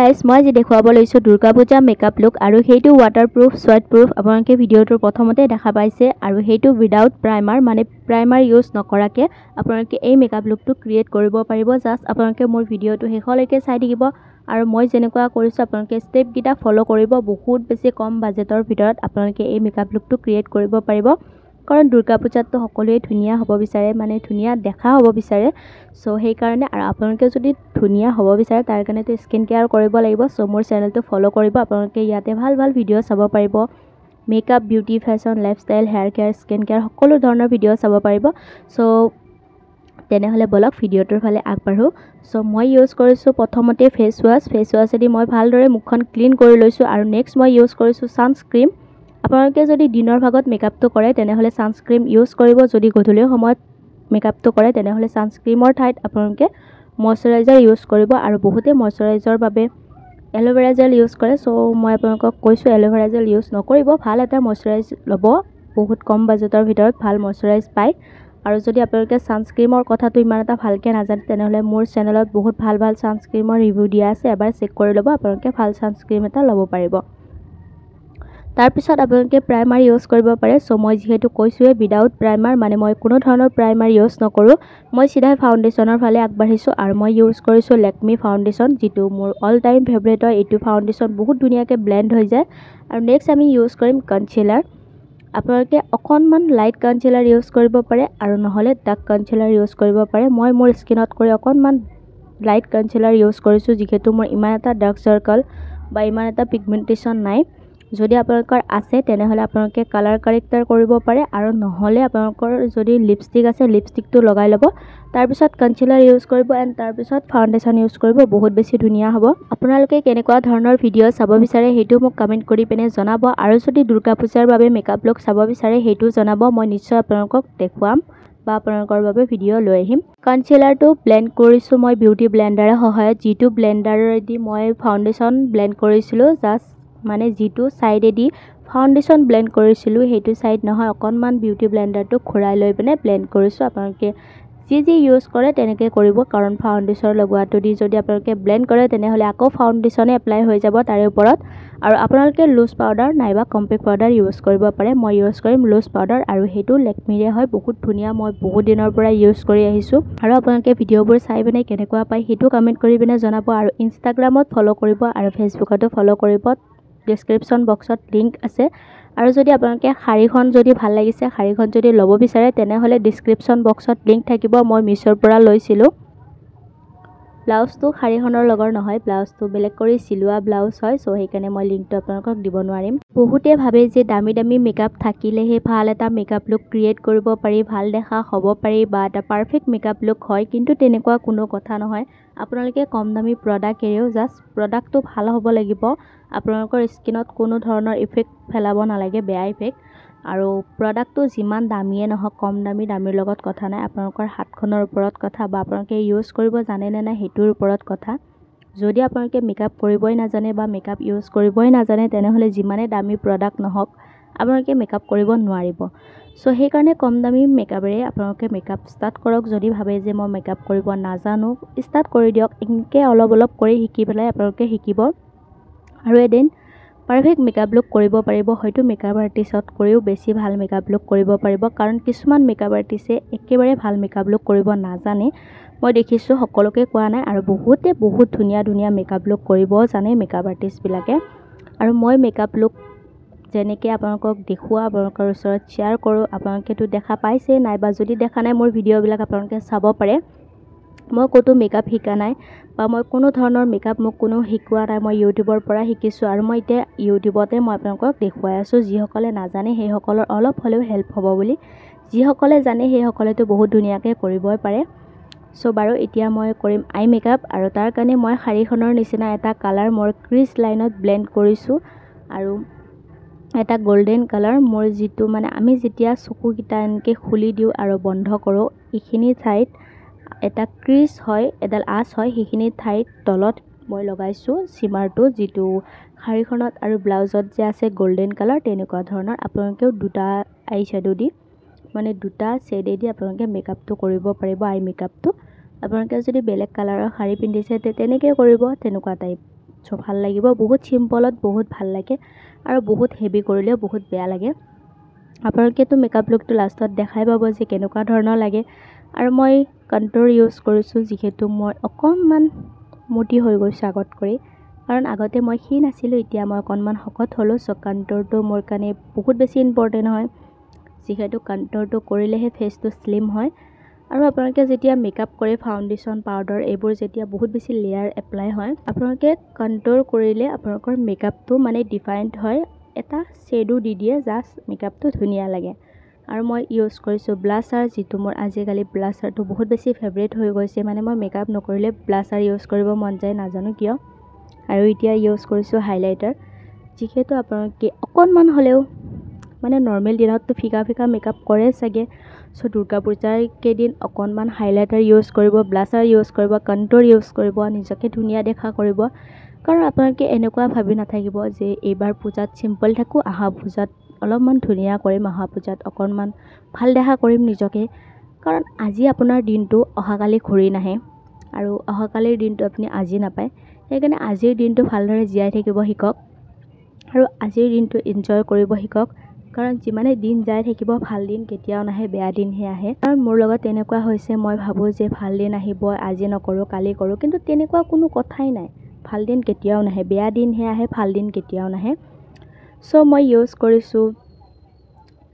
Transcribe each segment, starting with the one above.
guys মই আজি দেখুৱাব লৈছোঁ দুৰ্গা পূজা মেকআপ লুক আৰু সেইটো ৱাটাৰপ্ৰুফ সোৱেটপ্ৰুফ আপোনালোকে ভিডিঅ'টোৰ প্ৰথমতে দেখা পাইছে আৰু সেইটো উইদাউট প্ৰাইমাৰ মানে প্ৰাইমাৰ ইউজ নকৰাকে আপোনালোকে এই মেকআপ লুকটো ক্ৰিয়েট কৰিব পাৰিব জাস্ট আপোনালোকে মোৰ ভিডিঅ'টো শেষলৈকে চাই থাকিব আৰু মই যেনেকুৱা কৰিছোঁ আপোনালোকে ষ্টেপকেইটা ফ'ল' কৰিব বহুত বেছি কম বাজেটৰ ভিতৰত আপোনালোকে এই মেকআপ লুকটো ক্ৰিয়েট কৰিব পাৰিব কাৰণ দুৰ্গা পূজাতটো সকলোৱে ধুনীয়া হ'ব বিচাৰে মানে ধুনীয়া দেখা হ'ব বিচাৰে সো সেই কাৰণে আৰু আপোনালোকে যদি ধুনীয়া হ'ব বিচাৰে তাৰ কাৰণে তো স্কিন কেয়াৰ কৰিব লাগিব সো মোৰ চেনেলটো ফ'ল' কৰিব আপোনালোকে ইয়াতে ভাল ভাল ভিডিঅ' চাব পাৰিব makeup beauty fashion lifestyle hair care skin care সকলো ধৰণৰ ভিডিঅ' চাব পাৰিব সো তেনেহ'লে বলক ভিডিঅ'টোৰ ফালে আগবাঢ়ো সো মই ইউজ কৰিছোঁ প্ৰথমতে ফেচ ৱাছেদি মই ভালদৰে মুখখন ক্লিন কৰি লৈছোঁ আৰু নেক্সট মই ইউজ কৰিছোঁ ছানস্ক্ৰীম আপোনালোকে যদি দিনৰ ভাগত মেকআপটো কৰে তেনেহ'লে ছানস্ক্ৰীম ইউজ কৰিব যদি গধূলি সময়ত মেকআপটো কৰে তেনেহ'লে ছানস্ক্ৰীমৰ ঠাইত আপোনালোকে ময়শ্চাৰাইজাৰ ইউজ কৰিব আৰু বহুতে ময়শ্চাৰাইজৰ বাবে এল'ভেৰা জেল ইউজ কৰে সো মই আপোনালোকক কৈছোঁ এল'ভেৰা জেল ইউজ নকৰিব ভাল এটা ময়শ্চাৰাইজ ল'ব বহুত কম বাজেটৰ ভিতৰত ভাল ময়শ্চাৰাইজ পায় আৰু যদি আপোনালোকে ছানস্ক্ৰীমৰ কথাটো ইমান এটা ভালকৈ নাজানে তেনেহ'লে মোৰ চেনেলত বহুত ভাল ভাল ছানস্ক্ৰীমৰ ৰিভিউ দিয়া আছে এবাৰ চেক কৰি ল'ব আপোনালোকে ভাল ছানস্ক্ৰীম এটা ল'ব পাৰিব তাৰপিছত আপোনালোকে প্ৰাইমাৰ ইউজ কৰিব পাৰে সো মই যিহেতু কৈছোঁৱে উইদাউট প্ৰাইমাৰ মানে মই কোনো ধৰণৰ প্ৰাইমাৰ ইউজ নকৰোঁ মই চিধাই ফাউণ্ডেশ্যনৰ ফালে আগবাঢ়িছোঁ আৰু মই ইউজ কৰিছোঁ লেকমি ফাউণ্ডেশ্যন যিটো মোৰ অল টাইম ফেভৰেট হয় এইটো ফাউণ্ডেশ্যন বহুত ধুনীয়াকৈ ব্লেণ্ড হৈ যায় আৰু নেক্সট আমি ইউজ কৰিম কনচিলাৰ আপোনালোকে অকণমান লাইট কনচিলাৰ ইউজ কৰিব পাৰে আৰু নহ'লে ডাৰ্ক কনচিলাৰ ইউজ কৰিব পাৰে মই মোৰ স্কিনত কৰি অকণমান লাইট কনচিলাৰ ইউজ কৰিছোঁ যিহেতু মোৰ ইমান এটা ডাৰ্ক চাৰ্কল বা ইমান এটা পিগমেণ্টেশ্যন নাই যদি আপোনালোকৰ আছে তেনেহ'লে আপোনালোকে কালাৰ কাৰেক্টাৰ কৰিব পাৰে আৰু নহ'লে আপোনালোকৰ যদি লিপষ্টিক আছে লিপষ্টিকটো লগাই ল'ব তাৰপিছত কনচিলাৰ ইউজ কৰিব এণ্ড তাৰপিছত ফাউণ্ডেশ্যন ইউজ কৰিব বহুত বেছি ধুনীয়া হ'ব আপোনালোকে কেনেকুৱা ধৰণৰ ভিডিঅ' চাব বিচাৰে সেইটো মোক কমেণ্ট কৰি পিনে জনাব আৰু যদি দুৰ্গা পূজাৰ বাবে মেকআপ লুক চাব বিচাৰে সেইটো জনাব মই নিশ্চয় আপোনালোকক দেখুৱাম বা আপোনালোকৰ বাবে ভিডিঅ' লৈ আহিম কনচিলাৰটো ব্লেণ্ড কৰিছোঁ মই বিউটি ব্লেণ্ডাৰৰ সহায়ত যিটো ব্লেণ্ডাৰেদি মই ফাউণ্ডেশ্যন ব্লেণ্ড কৰিছিলোঁ জাষ্ট মানে যিটো ছাইডেদি ফাউণ্ডেশ্যন ব্লেণ্ড কৰিছিলোঁ সেইটো ছাইড নহয় অকণমান বিউটি ব্লেণ্ডাৰটো ঘূৰাই লৈ পিনে ব্লেণ্ড কৰিছোঁ আপোনালোকে যি ইউজ কৰে তেনেকৈ কৰিব কাৰণ ফাউণ্ডেশ্যন লগোৱাটো দি যদি আপোনালোকে ব্লেণ্ড কৰে তেনেহ'লে আকৌ ফাউণ্ডেশ্যনে এপ্লাই হৈ যাব তাৰে ওপৰত আৰু আপোনালোকে লুজ পাউডাৰ নাইবা কম্পেক্ট পাউডাৰ ইউজ কৰিব পাৰে মই ইউজ কৰিম লুজ পাউডাৰ আৰু সেইটো লেকমিৰে হয় বহুত ধুনীয়া মই বহুত দিনৰ পৰা ইউজ কৰি আহিছোঁ আৰু আপোনালোকে ভিডিঅ'বোৰ চাই পিনে কেনেকুৱা পায় সেইটো কমেণ্ট কৰি পিনে জনাব আৰু ইনষ্টাগ্ৰামত ফ'ল' কৰিব আৰু ফেচবুকতো ফ'ল' কৰিব ডেছক্ৰিপশ্যন বক্সত লিংক আছে আৰু যদি আপোনালোকে শাড়ীখন যদি ভাল লাগিছে শাড়ীখন যদি ল'ব বিচাৰে তেনেহ'লে ডেছক্ৰিপশ্যন বক্সত লিংক থাকিব মই মিছ'ৰ পৰা লৈছিলোঁ ব্লাউজটো শাড়ীখনৰ লগৰ নহয় ব্লাউজটো বেলেগ কৰি চিলোৱা ব্লাউজ হয় সো সেইকাৰণে মই লিংকটো আপোনালোকক দিব নোৱাৰিম বহুতে ভাবে যে দামী দামী মেকআপ থাকিলেহে ভাল এটা মেকআপ লুক ক্ৰিয়েট কৰিব পাৰি ভাল দেখা হ'ব পাৰি বা এটা পাৰফেক্ট মেকআপ লুক হয় কিন্তু তেনেকুৱা কোনো কথা নহয় আপোনালোকে কম দামী প্ৰডাক্ট এৰিও জাষ্ট প্ৰডাক্টটো ভাল হ'ব লাগিব আপোনালোকৰ স্কিনত কোনো ধৰণৰ ইফেক্ট পেলাব নালাগে বেয়া ইফেক্ট আৰু প্ৰডাক্টটো যিমান দামীয়ে নহওক কম দামীৰ লগত কথা নাই আপোনালোকৰ হাতখনৰ ওপৰত কথা বা আপোনালোকে ইউজ কৰিব জানে নে নাই সেইটোৰ ওপৰত কথা যদি আপোনালোকে মেকআপ কৰিবই নাজানে বা মেকআপ ইউজ কৰিবই নাজানে তেনেহ'লে যিমানে দামী প্ৰডাক্ট নহওক আপোনালোকে মেকআপ কৰিব নোৱাৰিব সো সেইকাৰণে কম দামী মেকআপেৰে আপোনালোকে মেকআপ ষ্টাৰ্ট কৰক যদি ভাবে যে মই মেকআপ কৰিব নাজানো ষ্টাৰ্ট কৰি দিয়ক এনেকৈ অলপ কৰি শিকি পেলাই আপোনালোকে শিকিব আৰু এদিন পাৰফেক্ট মেকআপ লুক কৰিব পাৰিব হয়তো মেকআপ আৰ্টিষ্টত কৰিও বেছি ভাল মেকআপ লুক কৰিব পাৰিব কাৰণ কিছুমান মেকআপ আৰ্টিষ্টে একেবাৰে ভাল মেকআপ লুক কৰিব নাজানে মই দেখিছোঁ সকলোকে কোৱা নাই আৰু বহুতে বহুত ধুনীয়া মেকআপ লুক কৰিব জানে মেকআপ আৰ্টিষ্টবিলাকে আৰু মই মেকআপ লুক যেনেকৈ আপোনালোকক দেখুওৱা আপোনালোকৰ ওচৰত শ্বেয়াৰ কৰোঁ আপোনালোকেতো দেখা পাইছে নাইবা যদি দেখা নাই মোৰ ভিডিঅ'বিলাক আপোনালোকে চাব পাৰে মই ক'তো মেকআপ শিকা নাই বা মই কোনো ধৰণৰ মেকআপ মোক কোনো শিকোৱা নাই মই ইউটিউবৰ পৰা শিকিছোঁ আৰু মই এতিয়া ইউটিউবতে মই আপোনালোকক দেখুৱাই আছোঁ যিসকলে নাজানে সেইসকলৰ অলপ হ'লেও হেল্প হ'ব বুলি যিসকলে জানে সেইসকলেতো বহুত ধুনীয়াকৈ কৰিবই পাৰে সো বাৰু এতিয়া মই কৰিম আই মেকআপ আৰু তাৰ কাৰণে মই শাড়ীখনৰ নিচিনা এটা কালাৰ মই ক্ৰিজ লাইনত ব্লেণ্ড কৰিছোঁ আৰু এটা গোল্ডেন কালাৰ মোৰ যিটো মানে আমি যেতিয়া চকুকেইটা এনেকৈ খুলি দিওঁ আৰু বন্ধ কৰোঁ এইখিনি ঠাইত এটা ক্ৰিজ হয় এডাল আঁচ হয় সেইখিনি ঠাইত তলত মই লগাইছোঁ চিমাৰটো যিটো শাড়ীখনত আৰু ব্লাউজত যে আছে গোল্ডেন কালাৰ তেনেকুৱা ধৰণৰ আপোনালোকেও দুটা আই শ্বেডো দি মানে দুটা শ্বেডেদি আপোনালোকে মেকআপটো কৰিব পাৰিব আই মেকআপটো আপোনালোকে যদি বেলেগ কালাৰৰ শাড়ী পিন্ধিছে তেনেকৈ কৰিব তেনেকুৱা টাইপ চ' ভাল লাগিব বহুত চিম্পলত বহুত ভাল লাগে আৰু বহুত হেভি কৰিলেও বহুত বেয়া লাগে আপোনালোকেতো মেকআপ লুকটো লাষ্টত দেখাই পাব যে কেনেকুৱা ধৰণৰ লাগে আৰু মই কণ্ট'ৰ ইউজ কৰিছোঁ যিহেতু মই অকণমান মোটি হৈ গৈছোঁ আগত কৰি কাৰণ আগতে মই ক্ষীণ আছিলোঁ এতিয়া মই অকণমান শকত হ'লোঁ চ' কণ্ট'ৰটো মোৰ কাৰণে বহুত বেছি ইম্পৰ্টেণ্ট হয় যিহেতু কণ্ট'ৰটো কৰিলেহে ফেচটো স্লিম হয় আৰু আপোনালোকে যেতিয়া মেকআপ কৰে ফাউণ্ডেশ্যন পাউডাৰ এইবোৰ যেতিয়া বহুত বেছি লেয়াৰ এপ্লাই হয় আপোনালোকে কণ্ট'ৰ কৰিলে আপোনালোকৰ মেকআপটো মানে ডিফাইণ্ড হয় এটা শ্বেডো দি দিয়ে জাষ্ট মেকআপটো ধুনীয়া লাগে আৰু মই ইউজ কৰিছোঁ ব্লাছাৰ যিটো মোৰ আজিকালি ব্লাছাৰটো বহুত বেছি ফেভৰেট হৈ গৈছে মানে মই মেকআপ নকৰিলে ব্লাছাৰ ইউজ কৰিব মন যায় নাজানো কিয় আৰু এতিয়া ইউজ কৰিছোঁ হাইলাইটাৰ যিহেতু আপোনালোকে অকণমান হ'লেও মানে নৰ্মেল দিনততো ফিকা ফিকা মেকআপ কৰে চাগে চ' দুৰ্গা পূজাৰ কেইদিন অকণমান হাইলাইটাৰ ইউজ কৰিব ব্লাছাৰ ইউজ কৰিব কণ্ট'ৰ ইউজ কৰিব নিজকে ধুনীয়া দেখা কৰিব কাৰণ আপোনালোকে এনেকুৱা ভাবি নাথাকিব যে এইবাৰ পূজাত চিম্পল থাকোঁ অহা পূজাত অলপমান ধুনীয়া কৰিম অহা পূজাত অকণমান ভাল দেখা কৰিম নিজকে কাৰণ আজি আপোনাৰ দিনটো অহাকালি ঘূৰি নাহে আৰু অহাকালিৰ দিনটো আপুনি আজি নাপায় সেইকাৰণে আজিৰ দিনটো ভালদৰে জীয়াই থাকিব শিকক আৰু আজিৰ দিনটো এনজয় কৰিব শিকক কাৰণ যিমানে দিন যাই থাকিব ভাল দিন কেতিয়াও নাহে বেয়া দিনহে আহে কাৰণ মোৰ লগত তেনেকুৱা হৈছে মই ভাবোঁ যে ভাল দিন আহিব আজি নকৰোঁ কালি কৰোঁ কিন্তু তেনেকুৱা কোনো কথাই নাই ভাল দিন কেতিয়াও নাহে বেয়া দিনহে আহে ভাল দিন কেতিয়াও নাহে চ' মই ইউজ কৰিছোঁ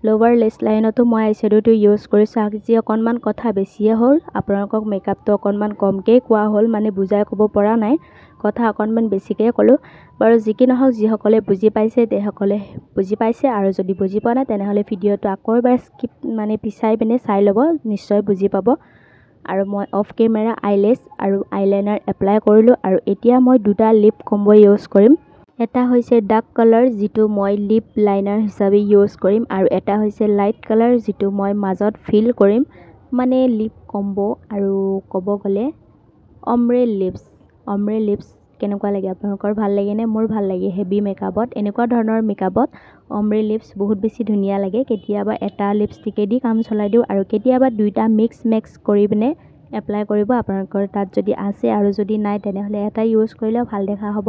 লোৱাৰ লেছ লাইনতো মই আইশ্বেডোটো ইউজ কৰিছোঁ আজি অকণমান কথা বেছিয়ে হ'ল আপোনালোকক মেকআপটো অকণমান কমকৈ কোৱা হ'ল মানে বুজাই ক'ব পৰা নাই কথা অকণমান বেছিকৈ ক'লোঁ বাৰু যি কি নহওক যিসকলে বুজি পাইছে তেওঁসকলে বুজি পাইছে আৰু যদি বুজি পোৱা নাই তেনেহ'লে ভিডিঅ'টো আকৌ এবাৰ স্কিপ মানে পিছাই পিনে চাই ল'ব নিশ্চয় বুজি পাব আৰু মই অফ কেমেৰা আইলেছ আৰু আইলাইনাৰ এপ্লাই কৰিলোঁ আৰু এতিয়া মই দুটা লিপ কম্বো ইউজ কৰিম এটা হৈছে ডাৰ্ক কালাৰ যিটো মই লিপ লাইনাৰ হিচাপে ইউজ কৰিম আৰু এটা হৈছে লাইট কালাৰ যিটো মই মাজত ফিল কৰিম মানে লিপ কম্বো আৰু ক'ব গ'লে অমৰে লিপছ কেনেকুৱা লাগে আপোনালোকৰ ভাল লাগেনে মোৰ ভাল লাগে হেভি মেকআপত এনেকুৱা ধৰণৰ মেকআপত অমৰে লিপছ বহুত বেছি ধুনীয়া লাগে কেতিয়াবা এটা লিপষ্টিকেদি কাম চলাই দিওঁ আৰু কেতিয়াবা দুইটা মিক্স কৰি পিনে এপ্লাই কৰিব আপোনালোকৰ তাত যদি আছে আৰু যদি নাই তেনেহ'লে এটা ইউজ কৰিলেও ভাল দেখা হ'ব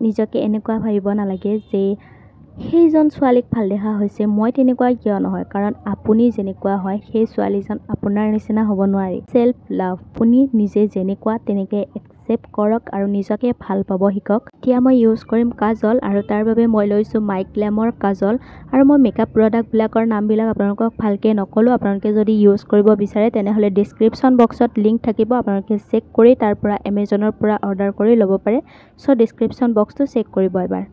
নিজকে এনেকুৱা ভাবিব নালাগে যে সেইজন ছোৱালীক ভাল দেখা হৈছে মই তেনেকুৱা কিয় নহয় কাৰণ আপুনি যেনেকুৱা হয় সেই ছোৱালীজন আপোনাৰ নিচিনা হ'ব নোৱাৰি সেল্ফ লাভ আপুনি নিজে যেনেকুৱা তেনেকৈ একচেপ্ট কৰক আৰু নিজকে ভাল পাব শিকক এতিয়া মই ইউজ কৰিম কাজল আৰু তাৰ বাবে মই লৈছোঁ মাইগ্লেমৰ কাজল আৰু মই মেকআপ প্ৰডাক্টবিলাকৰ নামবিলাক আপোনালোকক ভালকৈ নক'লোঁ আপোনালোকে যদি ইউজ কৰিব বিচাৰে তেনেহ'লে ডিছক্ৰিপশ্যন বক্সত লিংক থাকিব আপোনালোকে চেক কৰি তাৰ পৰা এমেজনৰ পৰা অৰ্ডাৰ কৰি ল'ব পাৰে চ' ডিছক্ৰিপশ্যন বক্সটো চেক কৰিব এবাৰ